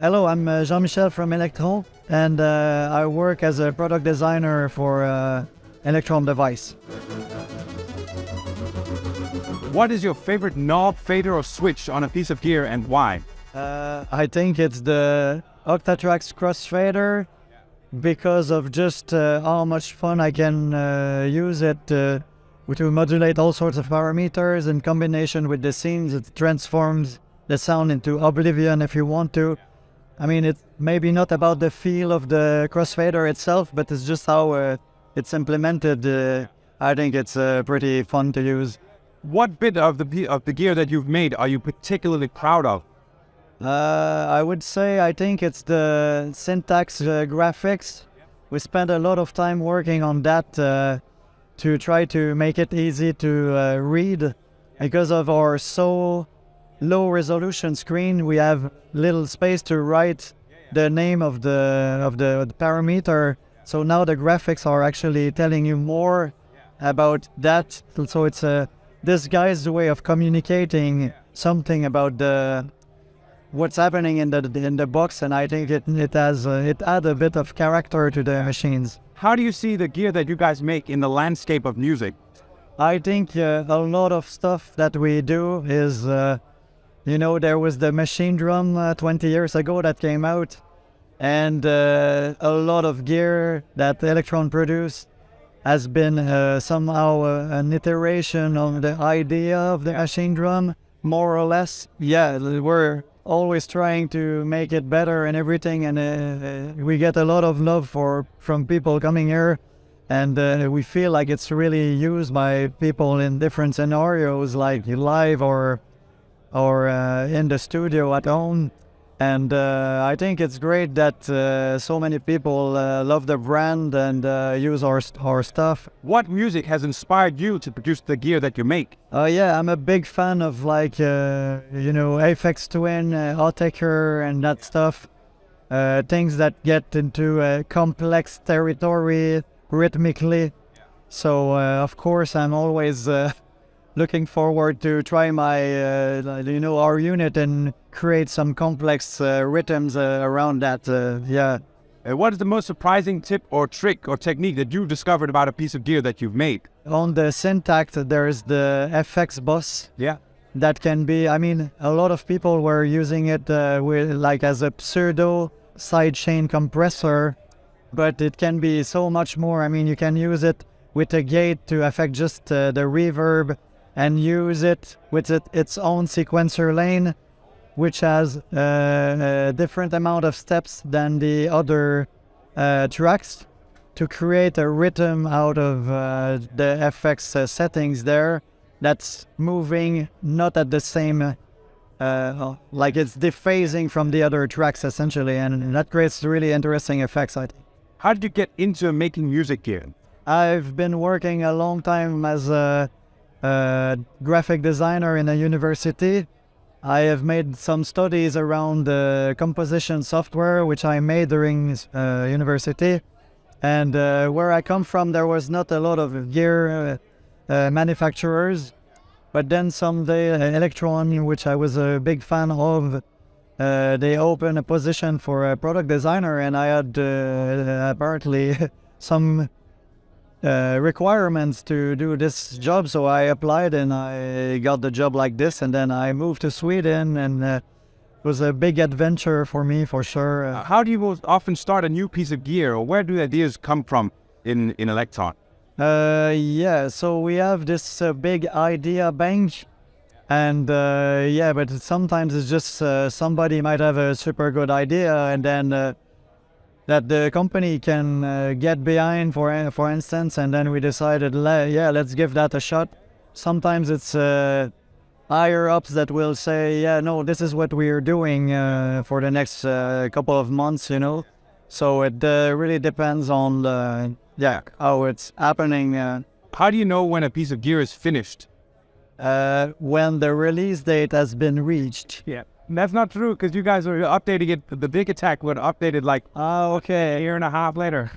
Hello, I'm Jean-Michel from Elektron, and I work as a product designer for Elektron device. What is your favorite knob, fader, or switch on a piece of gear, and why? I think it's the Octatrax Crossfader because of just how much fun I can use it to modulate all sorts of parameters. In combination with the scenes, it transforms the sound into oblivion if you want to. I mean, it's maybe not about the feel of the crossfader itself, but it's just how it's implemented. I think it's pretty fun to use. What bit of the gear that you've made are you particularly proud of? I would say I think it's the syntax graphics. We spent a lot of time working on that to try to make it easy to read. Because of our so low resolution screen, we have little space to write the name of the parameter. So now the graphics are actually telling you more about that. So it's a disguised way of communicating something about what's happening in the box, and I think it adds a bit of character to the machines. How do you see the gear that you guys make in the landscape of music? I think a lot of stuff that we do is, there was the machine drum 20 years ago that came out, and a lot of gear that Elektron produced has been somehow an iteration of the idea of the machine drum, more or less. Yeah, we're always trying to make it better and everything, and we get a lot of love from people coming here, and we feel like it's really used by people in different scenarios, like live or in the studio at home. And I think it's great that so many people love the brand and use our stuff. What music has inspired you to produce the gear that you make? Yeah, I'm a big fan of Aphex Twin, Autechre, and that stuff. Things that get into complex territory rhythmically. So of course I'm always looking forward to try my, our unit and create some complex rhythms around that, yeah. What is the most surprising tip or trick or technique that you've discovered about a piece of gear that you've made? On the syntax, there's the FX bus. Yeah. That can be, a lot of people were using it as a pseudo sidechain compressor, but it can be so much more. You can use it with a gate to affect just the reverb, and use it with its own sequencer lane, which has a different amount of steps than the other tracks, to create a rhythm out of the FX settings there that's moving not at the same, like it's dephasing from the other tracks essentially, and that creates really interesting effects, I think. How did you get into making music gear? I've been working a long time as a graphic designer in a university. I have made some studies around composition software, which I made during university. And where I come from, there was not a lot of gear manufacturers. But then someday, Elektron, which I was a big fan of, they opened a position for a product designer, and I had apparently some requirements to do this job, so I applied and I got the job like this, and then I moved to Sweden, and it was a big adventure for me, for sure. How do you most often start a new piece of gear, or where do ideas come from in Elektron? Yeah, so we have this big idea bank, and but sometimes it's just somebody might have a super good idea, and then that the company can get behind, for instance, and then we decided, let's give that a shot. Sometimes it's higher ups that will say, no, this is what we're doing for the next couple of months, So it really depends on how it's happening. How do you know when a piece of gear is finished? When the release date has been reached. Yeah. That's not true, because you guys are updating it. The big attack would updated like a year and a half later.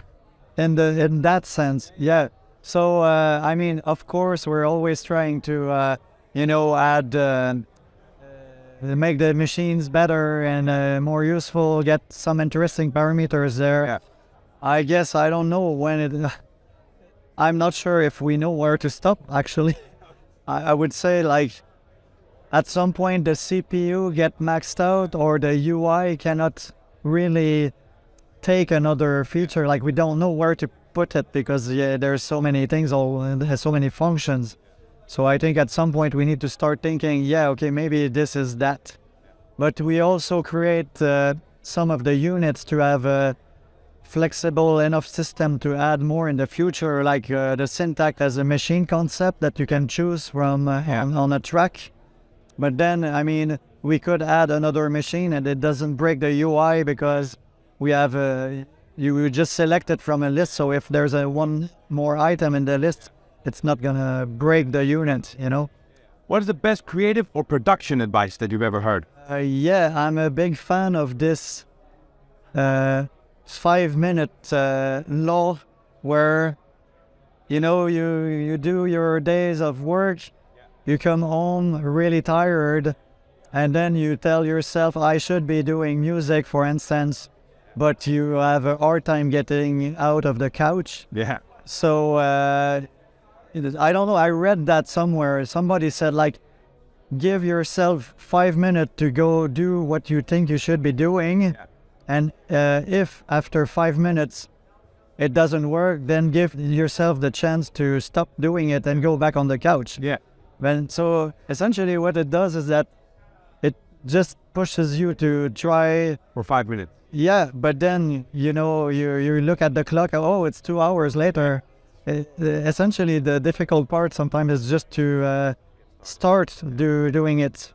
In that sense, yeah. So of course, we're always trying to add make the machines better and more useful, get some interesting parameters there. Yeah. I guess I don't know when it. I'm not sure if we know where to stop, actually. I would say, like, at some point the CPU get maxed out or the UI cannot really take another feature. Like, we don't know where to put it because there's so many things, and has so many functions. So I think at some point we need to start thinking, yeah, okay, maybe this is that. But we also create some of the units to have a flexible enough system to add more in the future, like the syntax as a machine concept that you can choose from on a track. But then, I mean, we could add another machine and it doesn't break the UI because we have you just select it from a list. So if there's one more item in the list, it's not gonna break the unit, you know? What is the best creative or production advice that you've ever heard? Yeah, I'm a big fan of this 5-minute law where, you know, you do your days of work, you come home really tired, and then you tell yourself, I should be doing music, for instance, but you have a hard time getting out of the couch. Yeah. So, I don't know, I read that somewhere. Somebody said, like, give yourself 5 minutes to go do what you think you should be doing. Yeah. And if after 5 minutes it doesn't work, then give yourself the chance to stop doing it and go back on the couch. Yeah. And so essentially what it does is that it just pushes you to try. For 5 minutes. Yeah, but then, you know, you look at the clock, oh, it's 2 hours later. Essentially the difficult part sometimes is just to start doing it.